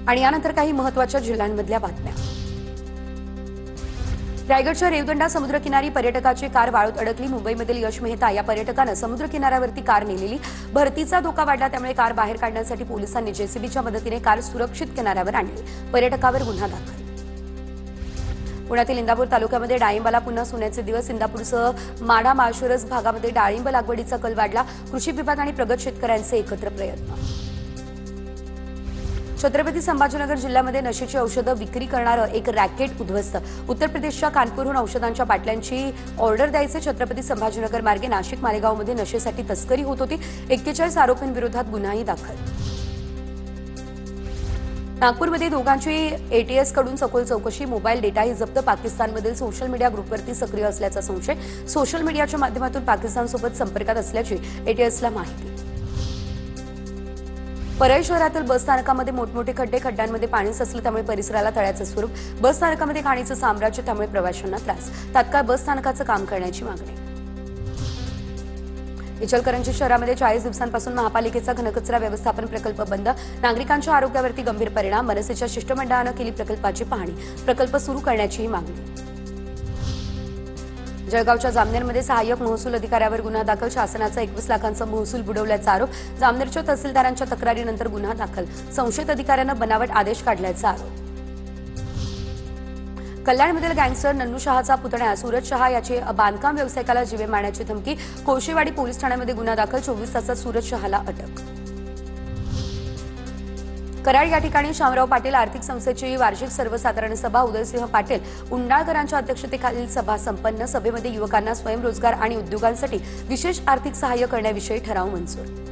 आणि यानंतर काही महत्त्वाच्या जिल्ह्यांमधल्या बातम्या। रायगडच्या रेवदंडा समुद्रकिनारी पर्यटकाची कार वाळूत अडकली। मुंबईमधील यश मेहता या पर्यटकानं समुद्रकिनाऱ्यावरती कार नेलेली। भरतीचा धोका वाढला त्यामुळे कार बाहेर काढण्यासाठी पोलिसांनी जेसीबीच्या मदतीने कार सुरक्षित किनाऱ्यावर आणली। पर्यटकावर गुन्हा दाखल। पुण्यातील इंदापूर तालुक्यामध्ये डाळिंबाला पुन्हा सोन्याचे दिवस। इंदापूरसह माढा माळशिरस भागामध्ये डाळिंब लागवडीचा कल वाढला। कृषी विभाग आणि प्रगत शेतकऱ्यांचे एकत्र प्रयत्न। छत्रपती संभाजीनगर जिल्ह्यामध्ये नशेची औषधं विक्री करणारं एक रॅकेट उद्ध्वस्त। उत्तर प्रदेशच्या कानपूरहून औषधांच्या बाटल्यांची ऑर्डर द्यायचे छत्रपती संभाजीनगर मार्गे नाशिक मालेगावमध्ये नशेसाठी तस्करी होत होती। 41 आरोपींविरोधात गुन्हाही दाखल। नागपूरमध्ये दोघांची एटीएस कडून सखोल चौकशी। मोबाईल डेटाही जप्त। पाकिस्तानमधील सोशल मीडिया ग्रुपवरती सक्रिय असल्याचा संशय। सोशल मीडियाच्या माध्यमातून पाकिस्तानसोबत संपर्कात असल्याची एटीएसला माहिती। परळी शहरातील बस स्थानकामध्ये मोठमोठे खड्डे। खड्ड्यांमध्ये पाणी साचलं त्यामुळे परिसराला तळ्याचं स्वरूप। बस स्थानकामध्ये खाणीचं साम्राज्य त्यामुळे प्रवाशांना त्रास। तात्काळ बस स्थानकाचं काम करण्याची मागणी। इचलकरंजी शहरामध्ये 40 दिवसांपासून महापालिकेचा घनकचरा व्यवस्थापन प्रकल्प बंद। नागरिकांच्या आरोग्यावरती गंभीर परिणाम। मनसेच्या शिष्टमंडळानं केली प्रकल्पाची पाहणी। प्रकल्प सुरू करण्याचीही मागणी। जळगावच्या जामनेरमध्ये सहाय्यक महसूल अधिकाऱ्यावर गुन्हा दाखल। शासनाचा 21 लाखांचा महसूल बुडवल्याचा आरोप। जामनेरच्या तहसीलदारांच्या तक्रारीनंतर गुन्हा दाखल। संशयित अधिकाऱ्यानं बनावट आदेश काढल्याचा आरोप। कल्याणमधील गँगस्टर नन्नू शहाचा पुतण्या सूरज शहा याची बांधकाम व्यावसायिकाला जीवे मारण्याची धमकी। कोळशेवाडी पोलीस ठाण्यामध्ये गुन्हा दाखल। 24 तासात सूरज शहाला अटक। कराड या ठिकाणी शामराव पाटील आर्थिक संस्थेची वार्षिक सर्वसाधारण सभा। उदयसिंह पाटील उंडाळकरांच्या अध्यक्षतेखालील सभा संपन्न। सभेमध्ये युवकांना स्वयंरोजगार आणि उद्योगांसाठी विशेष आर्थिक सहाय्य करण्याविषयी ठराव मंजूर।